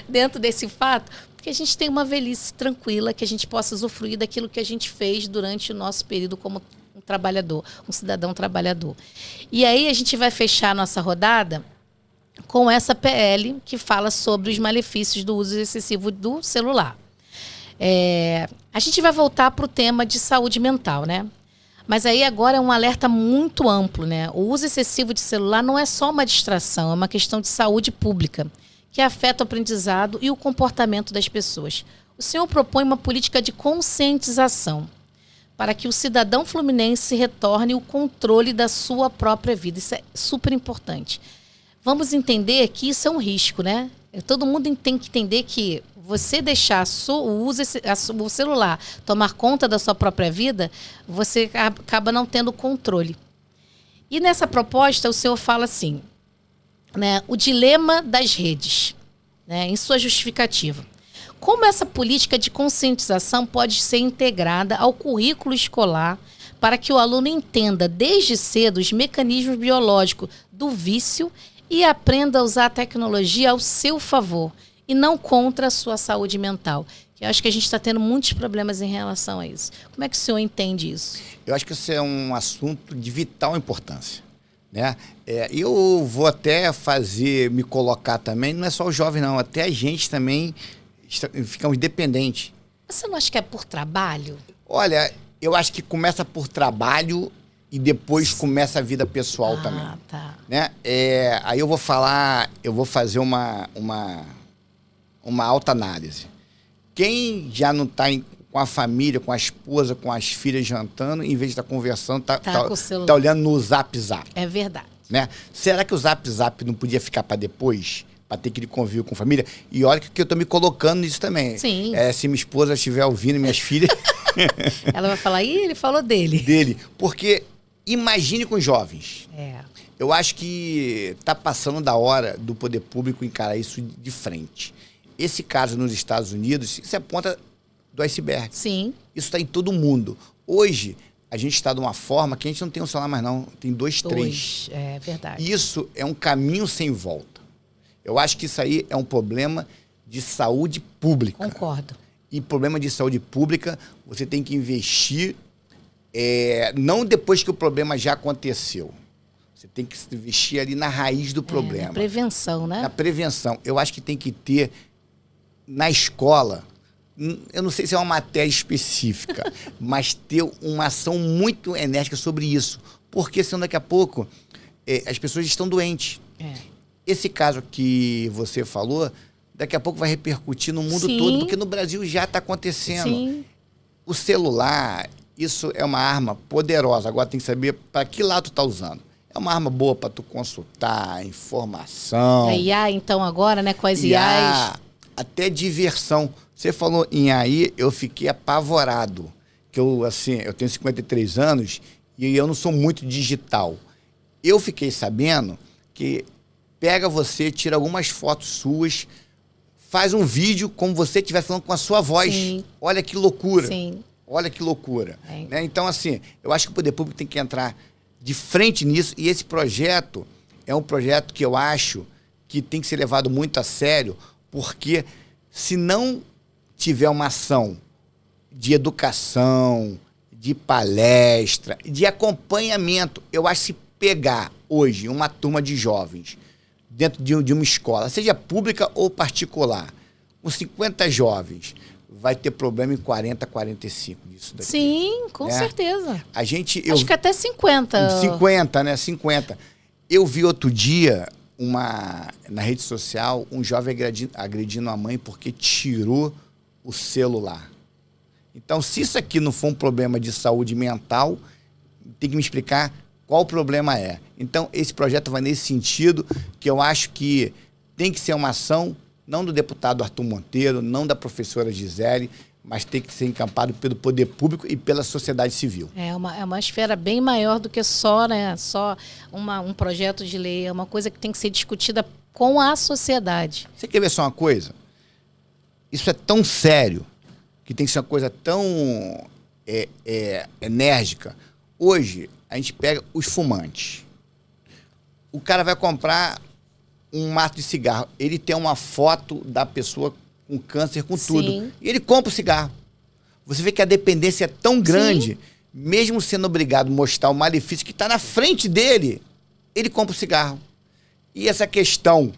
dentro desse fato, que a gente tenha uma velhice tranquila, que a gente possa usufruir daquilo que a gente fez durante o nosso período como um trabalhador, um cidadão trabalhador. E aí a gente vai fechar a nossa rodada com essa PL que fala sobre os malefícios do uso excessivo do celular. A gente vai voltar para o tema de saúde mental, né? Mas aí agora é um alerta muito amplo, né? O uso excessivo de celular não é só uma distração, é uma questão de saúde pública, que afeta o aprendizado e o comportamento das pessoas. O senhor propõe uma política de conscientização para que o cidadão fluminense retorne o controle da sua própria vida. Isso é super importante. Vamos entender que isso é um risco, né? Todo mundo tem que entender que você deixar o celular tomar conta da sua própria vida, você acaba não tendo controle. E nessa proposta, o senhor fala assim, né, o dilema das redes, né, em sua justificativa. Como essa política de conscientização pode ser integrada ao currículo escolar para que o aluno entenda desde cedo os mecanismos biológicos do vício e aprenda a usar a tecnologia ao seu favor e não contra a sua saúde mental? Eu acho que a gente está tendo muitos problemas em relação a isso. Como é que o senhor entende isso? Eu acho que isso é um assunto de vital importância, né? Eu vou até me colocar também, não é só o jovem não, até a gente também ficamos dependentes. Você não acha que é por trabalho? Olha, eu acho que começa por trabalho e depois começa a vida pessoal também. Tá. Né? Aí eu vou fazer uma autoanálise. Quem já não está com a família, com a esposa, com as filhas jantando, em vez de estar conversando, tá olhando no Zap. É verdade. Né? Será que o Zap não podia ficar para depois? Para ter aquele convívio com a família? E olha que eu estou me colocando nisso também. Sim. Se minha esposa estiver ouvindo, minhas filhas... Ela vai falar, ele falou dele. Porque imagine com os jovens. Eu acho que está passando da hora do poder público encarar isso de frente. Esse caso nos Estados Unidos, isso é a ponta do iceberg. Sim. Isso está em todo mundo. Hoje, a gente está de uma forma que a gente não tem um celular mais não. Tem 2, 3. É verdade. Isso é um caminho sem volta. Eu acho que isso aí é um problema de saúde pública. Concordo. E problema de saúde pública, você tem que investir, não depois que o problema já aconteceu. Você tem que investir ali na raiz do problema. Na prevenção, né? Na prevenção. Eu acho que tem que ter, na escola, eu não sei se é uma matéria específica, mas ter uma ação muito enérgica sobre isso. Porque senão daqui a pouco as pessoas estão doentes. Esse caso que você falou, daqui a pouco vai repercutir no mundo todo, porque no Brasil já está acontecendo. Sim. O celular, isso é uma arma poderosa. Agora tem que saber para que lado tu está usando. É uma arma boa para tu consultar, informação. A IA, então, agora, né? Com as IAs. Até diversão. Você falou em AI, eu fiquei apavorado. Que eu tenho 53 anos e eu não sou muito digital. Eu fiquei sabendo que pega você, tira algumas fotos suas, faz um vídeo como você estivesse falando com a sua voz. Sim. Olha que loucura. Sim. Olha que loucura. Né? Então, assim, eu acho que o poder público tem que entrar de frente nisso. E esse projeto é um projeto que eu acho que tem que ser levado muito a sério, porque se não tiver uma ação de educação, de palestra, de acompanhamento, eu acho que se pegar hoje uma turma de jovens dentro de uma escola, seja pública ou particular, com 50 jovens, vai ter problema em 40, 45 disso daqui. Sim, com certeza. Acho que até 50. 50, né? 50. Eu vi outro dia na rede social um jovem agredindo a mãe porque tirou o celular. Então, se isso aqui não for um problema de saúde mental, tem que me explicar qual o problema é. Então, esse projeto vai nesse sentido, que eu acho que tem que ser uma ação, não do deputado Arthur Monteiro, não da professora Gisele, mas tem que ser encampado pelo poder público e pela sociedade civil. É uma esfera bem maior do que só um projeto de lei. É uma coisa que tem que ser discutida com a sociedade. Você quer ver só uma coisa? Isso é tão sério, que tem que ser uma coisa tão enérgica. Hoje, a gente pega os fumantes. O cara vai comprar um maço de cigarro. Ele tem uma foto da pessoa com câncer, com tudo. Sim. E ele compra o cigarro. Você vê que a dependência é tão grande, sim, mesmo sendo obrigado a mostrar o malefício que está na frente dele, ele compra o cigarro. E essa questão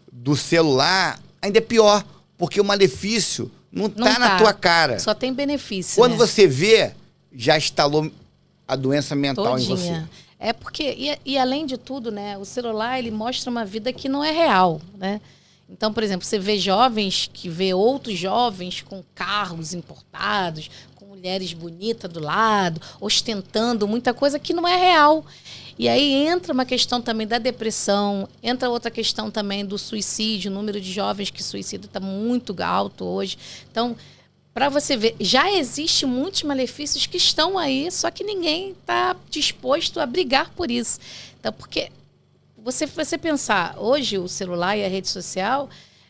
do celular ainda é pior, porque o malefício não está na tua cara. Só tem benefício. Quando você vê, já instalou a doença mental todinha em você. É porque, e além de tudo, né, o celular ele mostra uma vida que não é real, né? Então, por exemplo, você vê jovens que vê outros jovens com carros importados, com mulheres bonitas do lado, ostentando muita coisa que não é real. E aí entra uma questão também da depressão, entra outra questão também do suicídio, o número de jovens que suicidam está muito alto hoje. Então, para você ver, já existem muitos malefícios que estão aí, só que ninguém está disposto a brigar por isso. Então, porque você pensar, hoje o celular e a rede social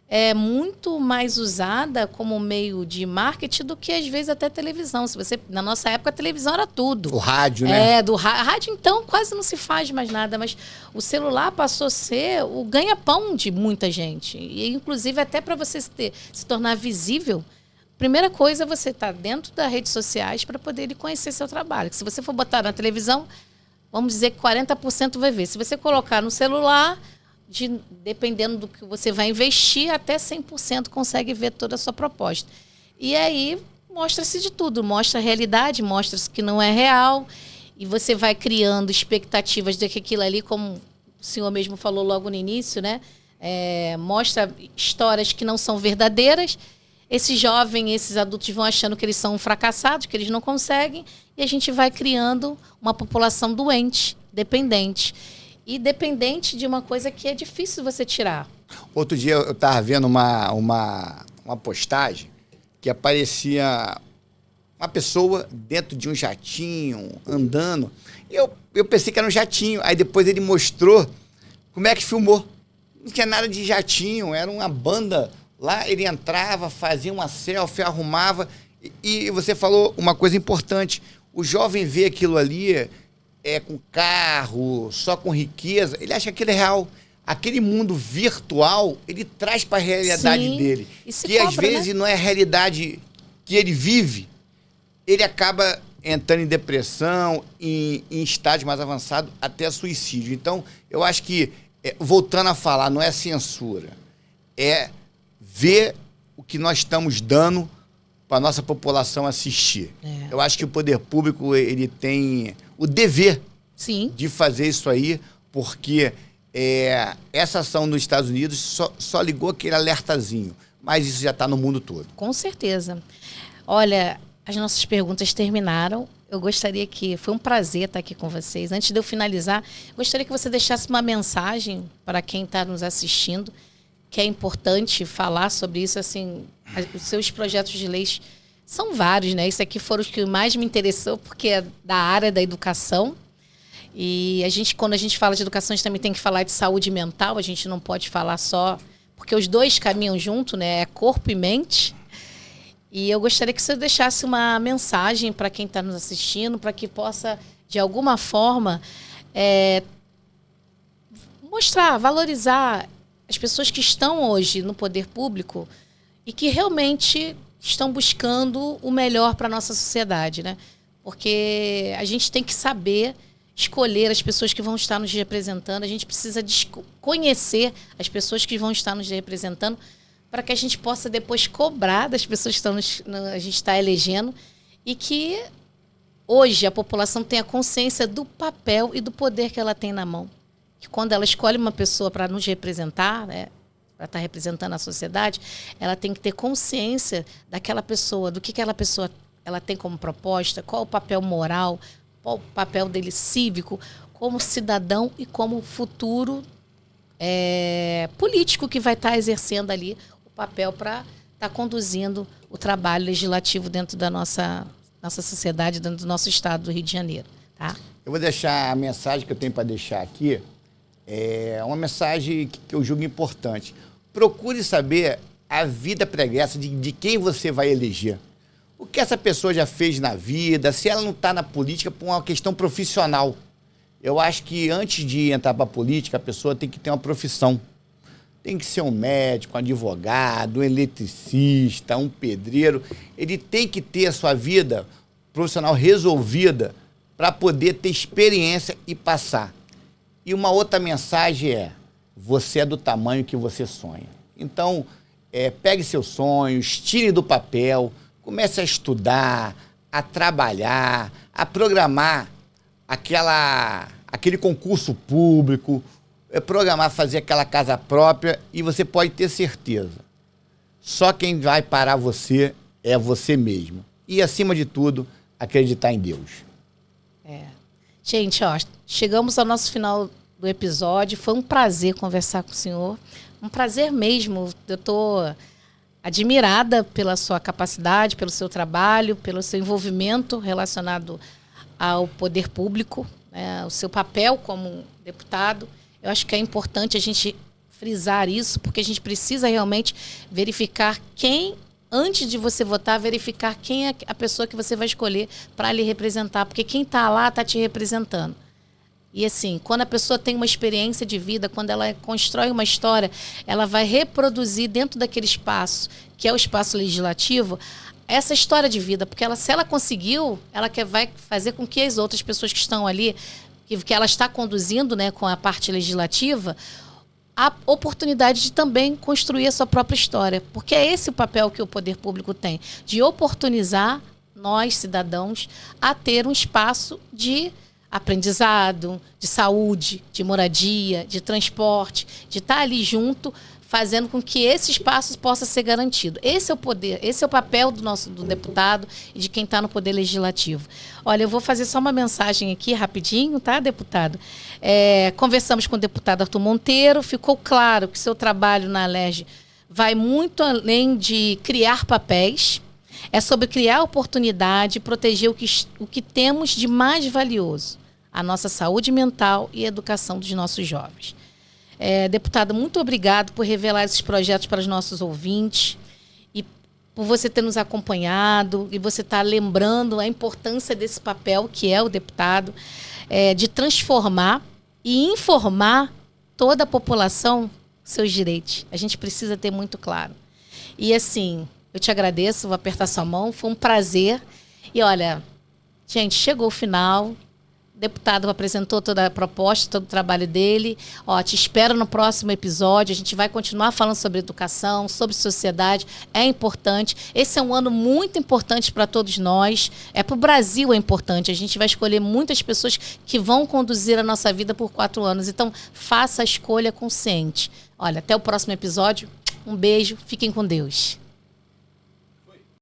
é muito mais usada como meio de marketing do que, às vezes, até televisão. Na nossa época, a televisão era tudo. O rádio, né? Rádio, então, quase não se faz mais nada. Mas o celular passou a ser o ganha-pão de muita gente. E, inclusive, até para você se tornar visível, primeira coisa é você estar dentro das redes sociais para poder conhecer seu trabalho. Que se você for botar na televisão, vamos dizer que 40% vai ver. Se você colocar no celular, dependendo do que você vai investir, até 100% consegue ver toda a sua proposta. E aí mostra-se de tudo. Mostra a realidade, mostra-se que não é real. E você vai criando expectativas de que aquilo ali, como o senhor mesmo falou logo no início, né? Mostra histórias que não são verdadeiras. Esses jovens, esses adultos vão achando que eles são fracassados, que eles não conseguem, e a gente vai criando uma população doente, dependente. E dependente de uma coisa que é difícil você tirar. Outro dia eu estava vendo uma postagem que aparecia uma pessoa dentro de um jatinho, andando. Eu pensei que era um jatinho, aí depois ele mostrou como é que filmou. Não tinha nada de jatinho, era uma banda. Lá ele entrava, fazia uma selfie, arrumava. E você falou uma coisa importante. O jovem vê aquilo ali com carro, só com riqueza. Ele acha que aquilo é real. Aquele mundo virtual, ele traz para a realidade Sim, dele. Que cobra, às vezes, né, não é a realidade que ele vive. Ele acaba entrando em depressão, em estágio mais avançado, até suicídio. Então, eu acho que, voltando a falar, não é censura. É ver o que nós estamos dando para a nossa população assistir. Eu acho que o poder público ele tem o dever de fazer isso aí, porque essa ação nos Estados Unidos só ligou aquele alertazinho, mas isso já está no mundo todo. Com certeza. Olha, as nossas perguntas terminaram. Eu gostaria que... Foi um prazer estar aqui com vocês. Antes de eu finalizar, gostaria que você deixasse uma mensagem para quem está nos assistindo, que é importante falar sobre isso. Assim, os seus projetos de leis são vários, né? Esse aqui foram os que mais me interessou, porque é da área da educação. E quando a gente fala de educação, a gente também tem que falar de saúde mental. A gente não pode falar só... Porque os dois caminham junto, né? É corpo e mente. E eu gostaria que você deixasse uma mensagem para quem está nos assistindo, para que possa, de alguma forma, mostrar, valorizar as pessoas que estão hoje no poder público e que realmente estão buscando o melhor para a nossa sociedade, né? Porque a gente tem que saber escolher as pessoas que vão estar nos representando, a gente precisa conhecer as pessoas que vão estar nos representando para que a gente possa depois cobrar das pessoas que a gente está elegendo e que hoje a população tenha consciência do papel e do poder que ela tem na mão. Que quando ela escolhe uma pessoa para nos representar, né, para estar representando a sociedade, ela tem que ter consciência daquela pessoa, do que aquela pessoa ela tem como proposta, qual o papel moral, qual o papel dele cívico, como cidadão e como futuro político que vai estar exercendo ali o papel para estar conduzindo o trabalho legislativo dentro da nossa sociedade, dentro do nosso estado do Rio de Janeiro. Tá? Eu vou deixar a mensagem que eu tenho para deixar aqui, uma mensagem que eu julgo importante. Procure saber a vida pregressa de quem você vai eleger. O que essa pessoa já fez na vida, se ela não está na política por uma questão profissional. Eu acho que antes de entrar para a política, a pessoa tem que ter uma profissão. Tem que ser um médico, um advogado, um eletricista, um pedreiro. Ele tem que ter a sua vida profissional resolvida para poder ter experiência e passar. E uma outra mensagem você é do tamanho que você sonha. Então, pegue seus sonhos, tire do papel, comece a estudar, a trabalhar, a programar aquele concurso público, programar fazer aquela casa própria e você pode ter certeza. Só quem vai parar você é você mesmo. E, acima de tudo, acreditar em Deus. Gente, chegamos ao nosso final do episódio. Foi um prazer conversar com o senhor. Um prazer mesmo. Eu estou admirada pela sua capacidade, pelo seu trabalho, pelo seu envolvimento relacionado ao poder público, né, o seu papel como deputado. Eu acho que é importante a gente frisar isso, porque a gente precisa realmente verificar antes de você votar, verificar quem é a pessoa que você vai escolher para lhe representar, porque quem está lá está te representando. E assim, quando a pessoa tem uma experiência de vida, quando ela constrói uma história, ela vai reproduzir dentro daquele espaço, que é o espaço legislativo, essa história de vida, porque se ela conseguiu, ela vai fazer com que as outras pessoas que estão ali, que ela está conduzindo, né, com a parte legislativa, a oportunidade de também construir a sua própria história. Porque é esse o papel que o poder público tem, de oportunizar nós, cidadãos, a ter um espaço de aprendizado, de saúde, de moradia, de transporte, de estar ali junto, fazendo com que esse espaço possa ser garantido. Esse é o poder, esse é o papel do deputado e de quem está no poder legislativo. Olha, eu vou fazer só uma mensagem aqui rapidinho, tá, deputado? Conversamos com o deputado Arthur Monteiro, ficou claro que seu trabalho na Alerj vai muito além de criar papéis, é sobre criar oportunidade e proteger o que temos de mais valioso, a nossa saúde mental e a educação dos nossos jovens. Deputado, muito obrigado por revelar esses projetos para os nossos ouvintes e por você ter nos acompanhado e você estar lembrando a importância desse papel que é o deputado, de transformar e informar toda a população seus direitos. A gente precisa ter muito claro. E assim, eu te agradeço, vou apertar sua mão, foi um prazer. E olha, gente, chegou o final. deputado apresentou toda a proposta, todo o trabalho dele. Ó, te espero no próximo episódio. A gente vai continuar falando sobre educação, sobre sociedade. É importante. Esse é um ano muito importante para todos nós. Para o Brasil é importante. A gente vai escolher muitas pessoas que vão conduzir a nossa vida por 4 anos. Então, faça a escolha consciente. Olha, até o próximo episódio. Um beijo. Fiquem com Deus.